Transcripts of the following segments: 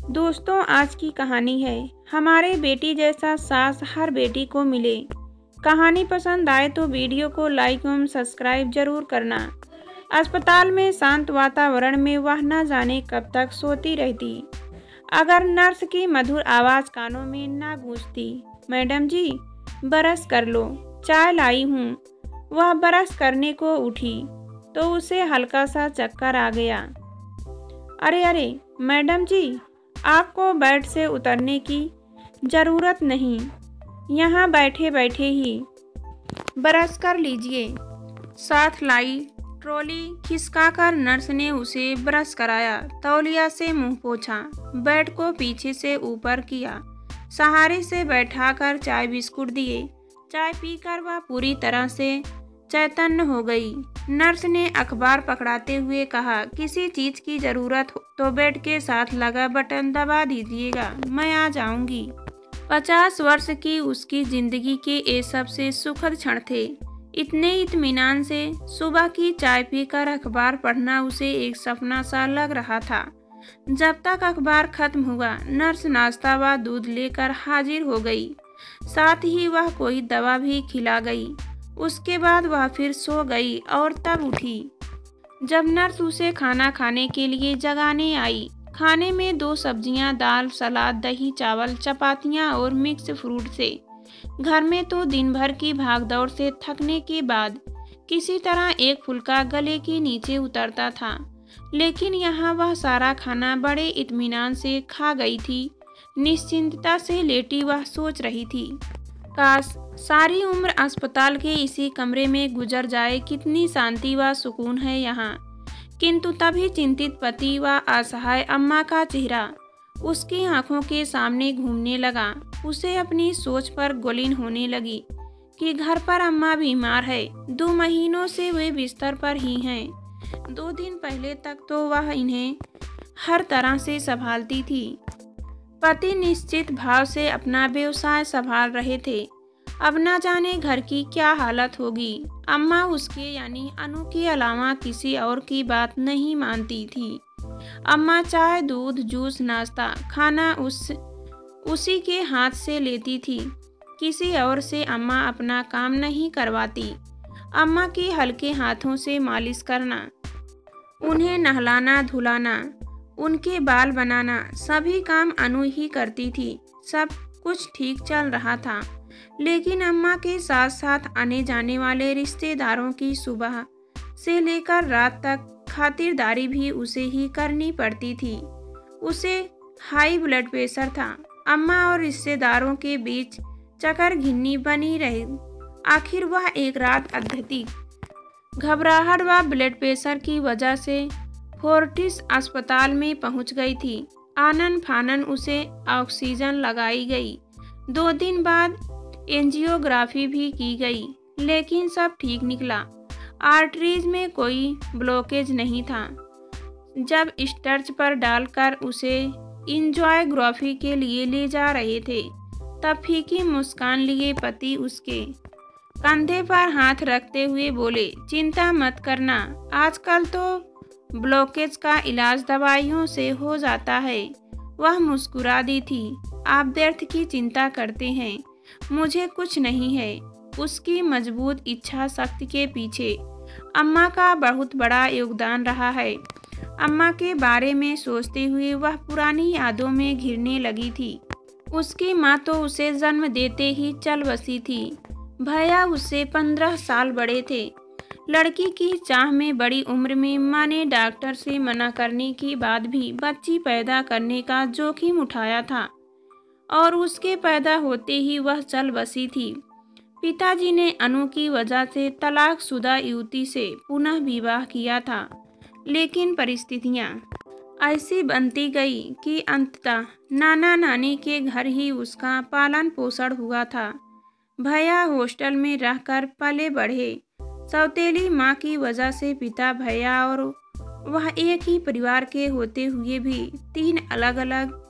दोस्तों, आज की कहानी है हमारे बेटी जैसा सास हर बेटी को मिले। कहानी पसंद आए तो वीडियो को लाइक एवं सब्सक्राइब जरूर करना। अस्पताल में शांत वातावरण में वह न जाने कब तक सोती रहती अगर नर्स की मधुर आवाज़ कानों में ना गूंजती। मैडम जी, ब्रश कर लो, चाय लाई हूँ। वह ब्रश करने को उठी तो उसे हल्का सा चक्कर आ गया। अरे अरे मैडम जी, आपको बेड से उतरने की ज़रूरत नहीं, यहाँ बैठे बैठे ही ब्रश कर लीजिए। साथ लाई ट्रॉली खिसकाकर नर्स ने उसे ब्रश कराया, तौलिया से मुंह पोंछा, बेड को पीछे से ऊपर किया, सहारे से बैठाकर चाय बिस्कुट दिए। चाय पीकर वह पूरी तरह से चैतन्य हो गई। नर्स ने अखबार पकड़ाते हुए कहा, किसी चीज की जरूरत हो तो बेड के साथ लगा बटन दबा दीजिएगा, मैं आ जाऊंगी। 50 वर्ष की उसकी जिंदगी के ये सबसे सुखद क्षण थे। इतने इत्मीनान से सुबह की चाय पीकर अखबार पढ़ना उसे एक सपना सा लग रहा था। जब तक अखबार खत्म हुआ, नर्स नाश्ता व दूध लेकर हाजिर हो गई। साथ ही वह कोई दवा भी खिला गई। उसके बाद वह फिर सो गई और तब उठी जब नर्स उसे खाना खाने के लिए जगाने आई। खाने में 2 सब्जियां, दाल, सलाद, दही, चावल, चपातियां और मिक्स फ्रूट से। घर में तो दिन भर की भागदौड़ से थकने के बाद किसी तरह एक फुल्का गले के नीचे उतरता था, लेकिन यहाँ वह सारा खाना बड़े इत्मीनान से खा गई थी। निश्चिंतता से लेटी वह सोच रही थी, काश सारी उम्र अस्पताल के इसी कमरे में गुजर जाए, कितनी शांति व सुकून है यहाँ। किंतु तभी चिंतित पति व असहाय अम्मा का चेहरा उसकी आंखों के सामने घूमने लगा। उसे अपनी सोच पर गोलिन होने लगी कि घर पर अम्मा बीमार है, 2 महीनों से वे बिस्तर पर ही हैं। 2 दिन पहले तक तो वह इन्हें हर तरह से संभालती थी। पति निश्चित भाव से अपना व्यवसाय संभाल रहे थे। अब न जाने घर की क्या हालत होगी। अम्मा उसके यानी अनु के अलावा किसी और की बात नहीं मानती थी। अम्मा चाय, दूध, जूस, नाश्ता, खाना उसी के हाथ से लेती थी। किसी और से अम्मा अपना काम नहीं करवाती। अम्मा की हल्के हाथों से मालिश करना, उन्हें नहलाना धुलाना, उनके बाल बनाना, सभी काम अनु ही करती थी। सब कुछ ठीक चल रहा था, लेकिन अम्मा के साथ साथ आने जाने वाले रिश्तेदारों की सुबह से लेकर रात तक खातिरदारी भी उसे ही करनी पड़ती थी। उसे हाई ब्लड प्रेशर था। अम्मा और रिश्तेदारों के बीच चक्कर घिन्नी बनी रही। आखिर वह एक रात अत्यधिक घबराहट व ब्लड प्रेशर की वजह से फोर्टिस अस्पताल में पहुंच गई थी। आनन फानन उसे ऑक्सीजन लगाई गई। 2 दिन बाद एंजियोग्राफी भी की गई, लेकिन सब ठीक निकला। आर्टरीज में कोई ब्लॉकेज नहीं था। जब स्टर्च पर डालकर उसे एंजियोग्राफी के लिए ले जा रहे थे, तब फीकी मुस्कान लिए पति उसके कंधे पर हाथ रखते हुए बोले, चिंता मत करना, आजकल तो ब्लॉकेज का इलाज दवाइयों से हो जाता है। वह मुस्कुरा दी थी। आप व्यर्थ की चिंता करते हैं, मुझे कुछ नहीं है। उसकी मजबूत इच्छा शक्ति के पीछे अम्मा का बहुत बड़ा योगदान रहा है। अम्मा के बारे में सोचते हुए वह पुरानी यादों में घिरने लगी थी। उसकी माँ तो उसे जन्म देते ही चल बसी थी। भैया उससे 15 साल बड़े थे। लड़की की चाह में बड़ी उम्र में माँ ने डॉक्टर से मना करने के बाद भी बच्ची पैदा करने का जोखिम उठाया था और उसके पैदा होते ही वह चल बसी थी। पिताजी ने अनु की वजह से तलाकशुदा युवती से पुनः विवाह किया था, लेकिन परिस्थितियां ऐसी बनती गई कि अंततः नाना नानी के घर ही उसका पालन पोषण हुआ था। भैया हॉस्टल में रहकर पले बढ़े। सौतेली माँ की वजह से पिता, भैया और वह एक ही परिवार के होते हुए भी 3 अलग अलग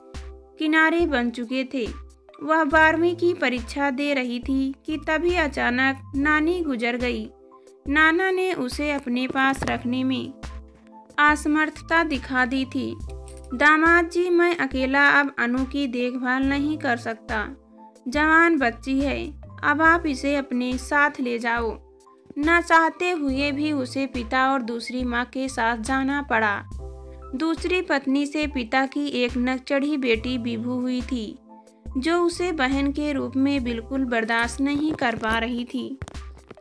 किनारे बन चुके थे। वह 12वीं की परीक्षा दे रही थी कि तभी अचानक नानी गुजर गई। नाना ने उसे अपने पास रखने में असमर्थता दिखा दी थी। दामाद जी, मैं अकेला अब अनु की देखभाल नहीं कर सकता। जवान बच्ची है, अब आप इसे अपने साथ ले जाओ। न चाहते हुए भी उसे पिता और दूसरी माँ के साथ जाना पड़ा। दूसरी पत्नी से पिता की एक नकचढ़ी बेटी विभू हुई थी, जो उसे बहन के रूप में बिल्कुल बर्दाश्त नहीं कर पा रही थी।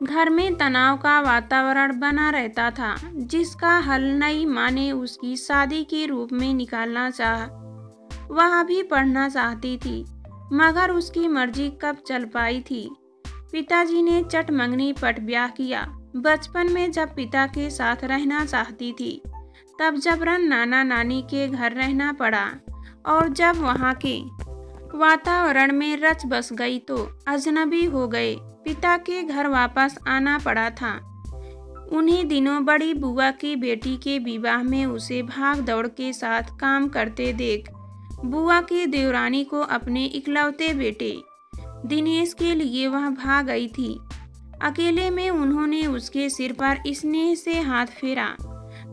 घर में तनाव का वातावरण बना रहता था, जिसका हल नई माँ ने उसकी शादी के रूप में निकालना चाहा। वह भी पढ़ना चाहती थी, मगर उसकी मर्जी कब चल पाई थी। पिताजी ने चट मंगनी पट ब्याह किया। बचपन में जब पिता के साथ रहना चाहती थी, तब जबरन नाना नानी के घर रहना पड़ा, और जब वहाँ के वातावरण में रच बस गई तो अजनबी हो गए। पिता के घर वापस आना पड़ा था। उन्हीं दिनों बड़ी बुआ की बेटी के विवाह में उसे भाग दौड़ के साथ काम करते देख बुआ की देवरानी को अपने इकलौते बेटे दिनेश के लिए वह भाग गई थी। अकेले में उन्होंने उसके सिर पर स्नेह से हाथ फेरा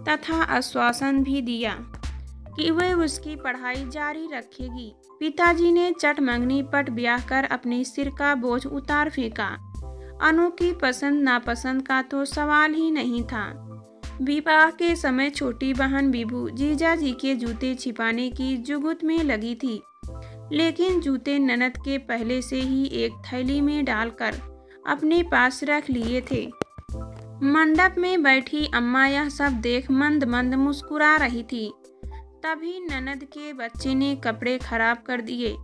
तथा आश्वासन भी दिया कि वह उसकी पढ़ाई जारी रखेगी। पिताजी ने चट मंगनी पट ब्याह कर अपने सिर का बोझ उतार फेंका। अनु की पसंद नापसंद का तो सवाल ही नहीं था। विवाह के समय छोटी बहन विभू जीजा जी के जूते छिपाने की जुगुत में लगी थी, लेकिन जूते ननद के पहले से ही एक थैली में डालकर अपने पास रख लिए थे। मंडप में बैठी अम्मा यह सब देख मंद मंद मुस्कुरा रही थी। तभी ननद के बच्चे ने कपड़े खराब कर दिए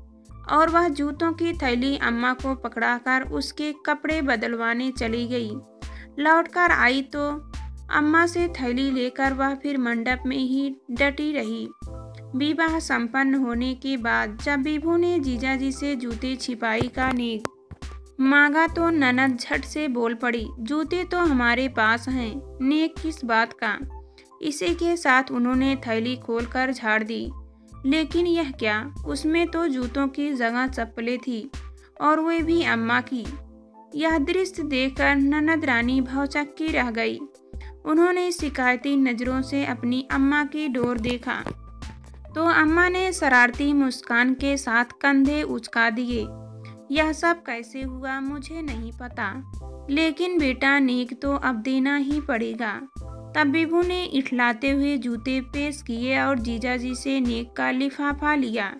और वह जूतों की थैली अम्मा को पकड़ाकर उसके कपड़े बदलवाने चली गई। लौटकर आई तो अम्मा से थैली लेकर वह फिर मंडप में ही डटी रही। विवाह संपन्न होने के बाद जब विभू ने जीजाजी से जूते छिपाई का नेक मांगा तो ननद झट से बोल पड़ी, जूते तो हमारे पास हैं, नेक किस बात का। इसी के साथ उन्होंने थैली खोलकर झाड़ दी, लेकिन यह क्या, उसमें तो जूतों की जगह चप्पलें थी, और वे भी अम्मा की। यह दृश्य देखकर ननद रानी भौचक्की रह गई। उन्होंने शिकायती नजरों से अपनी अम्मा की डोर देखा तो अम्मा ने शरारती मुस्कान के साथ कंधे उचका दिए। यह सब कैसे हुआ मुझे नहीं पता, लेकिन बेटा नेक तो अब देना ही पड़ेगा। तब विभू ने इठलाते हुए जूते पेश किए और जीजाजी से नेक का लिफाफा लिया।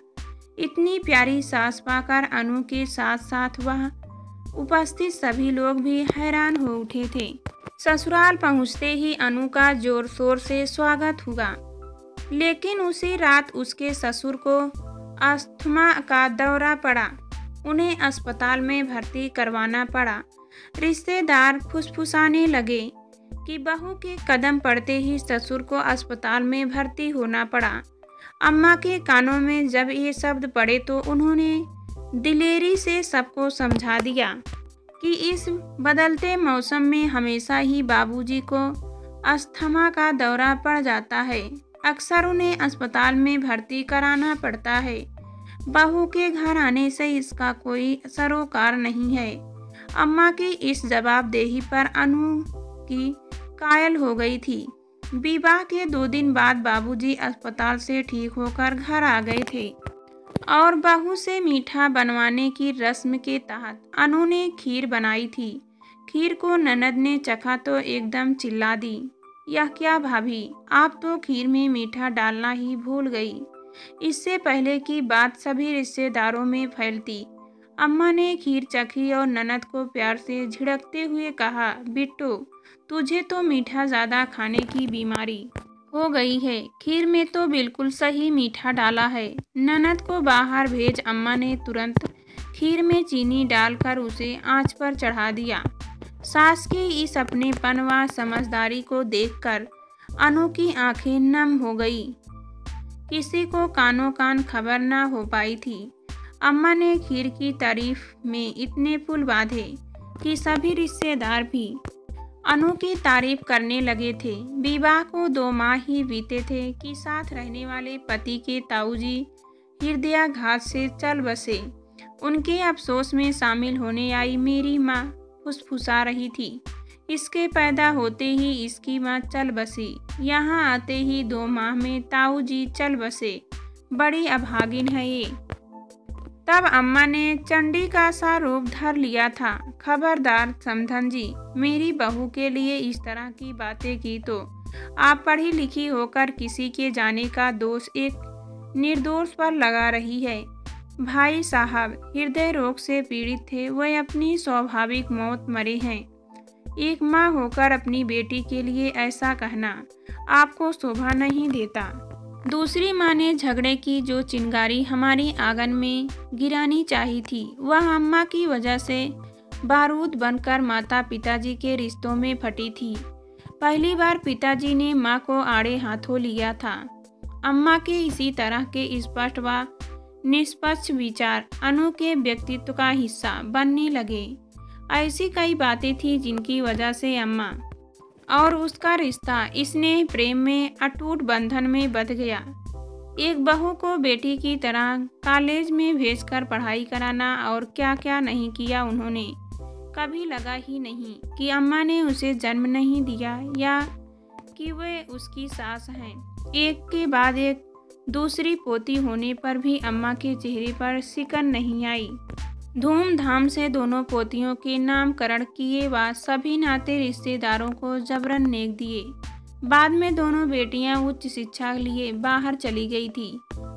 इतनी प्यारी सास पाकर अनु के साथ साथ वह उपस्थित सभी लोग भी हैरान हो उठे थे। ससुराल पहुंचते ही अनु का जोर शोर से स्वागत हुआ, लेकिन उसी रात उसके ससुर को अस्थमा का दौरा पड़ा। उन्हें अस्पताल में भर्ती करवाना पड़ा। रिश्तेदार फुसफुसाने लगे कि बहू के कदम पड़ते ही ससुर को अस्पताल में भर्ती होना पड़ा। अम्मा के कानों में जब ये शब्द पड़े तो उन्होंने दिलेरी से सबको समझा दिया कि इस बदलते मौसम में हमेशा ही बाबूजी को अस्थमा का दौरा पड़ जाता है। अक्सर उन्हें अस्पताल में भर्ती कराना पड़ता है। बहू के घर आने से इसका कोई सरोकार नहीं है। अम्मा की इस जवाबदेही पर अनु की कायल हो गई थी। विवाह के 2 दिन बाद बाबूजी अस्पताल से ठीक होकर घर आ गए थे और बहू से मीठा बनवाने की रस्म के तहत अनु ने खीर बनाई थी। खीर को ननद ने चखा तो एकदम चिल्ला दी, यह क्या भाभी, आप तो खीर में मीठा डालना ही भूल गई। इससे पहले की बात सभी रिश्तेदारों में फैलती। अम्मा ने खीर चखी और ननद को प्यार से झिड़कते हुए कहा, बिट्टू तुझे तो मीठा ज़्यादा खाने की बीमारी हो गई है, खीर में तो बिल्कुल सही मीठा डाला है। ननद को बाहर भेज अम्मा ने तुरंत खीर में चीनी डालकर उसे आंच पर चढ़ा दिया। सास के इस अपनेपन व समझदारी को देखकर अनु की आंखें नम हो गई। किसी को कानों कान खबर न हो पाई थी। अम्मा ने खीर की तारीफ में इतने पुल बांधे कि सभी रिश्तेदार भी अनु की तारीफ करने लगे थे। विवाह को 2 माह ही बीते थे कि साथ रहने वाले पति के ताऊजी हृदयाघात से चल बसे। उनके अफसोस में शामिल होने आई मेरी माँ फुसफुसा रही थी इसके पैदा होते ही इसकी माँ चल बसी। यहाँ आते ही 2 माह में ताऊ जी चल बसे। बड़ी अभागिन है ये। तब अम्मा ने चंडी का सा रूप धर लिया था। खबरदार समधन जी, मेरी बहू के लिए इस तरह की बातें की तो आप पढ़ी लिखी होकर किसी के जाने का दोष एक निर्दोष पर लगा रही है। भाई साहब हृदय रोग से पीड़ित थे, वह अपनी स्वाभाविक मौत मरे हैं। एक माँ होकर अपनी बेटी के लिए ऐसा कहना आपको शोभा नहीं देता। दूसरी माँ ने झगड़े की जो चिंगारी हमारी आंगन में गिरानी चाहिए थी, वह अम्मा की वजह से बारूद बनकर माता पिताजी के रिश्तों में फटी थी। पहली बार पिताजी ने माँ को आड़े हाथों लिया था। अम्मा के इसी तरह के स्पष्ट व निष्पक्ष विचार अनु के व्यक्तित्व का हिस्सा बनने लगे। ऐसी कई बातें थी जिनकी वजह से अम्मा और उसका रिश्ता स्नेह प्रेम में अटूट बंधन में बंध गया। एक बहू को बेटी की तरह कॉलेज में भेजकर पढ़ाई कराना और क्या क्या नहीं किया उन्होंने। कभी लगा ही नहीं कि अम्मा ने उसे जन्म नहीं दिया या कि वे उसकी सास हैं। एक के बाद एक दूसरी पोती होने पर भी अम्मा के चेहरे पर सिकन नहीं आई। धूमधाम से दोनों पोतियों के नामकरण किए व सभी नाते रिश्तेदारों को जबरन नेक दिए। बाद में दोनों बेटियां उच्च शिक्षा लिए बाहर चली गई थी।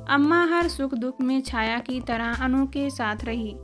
अम्मा हर सुख दुख में छाया की तरह अनु के साथ रही।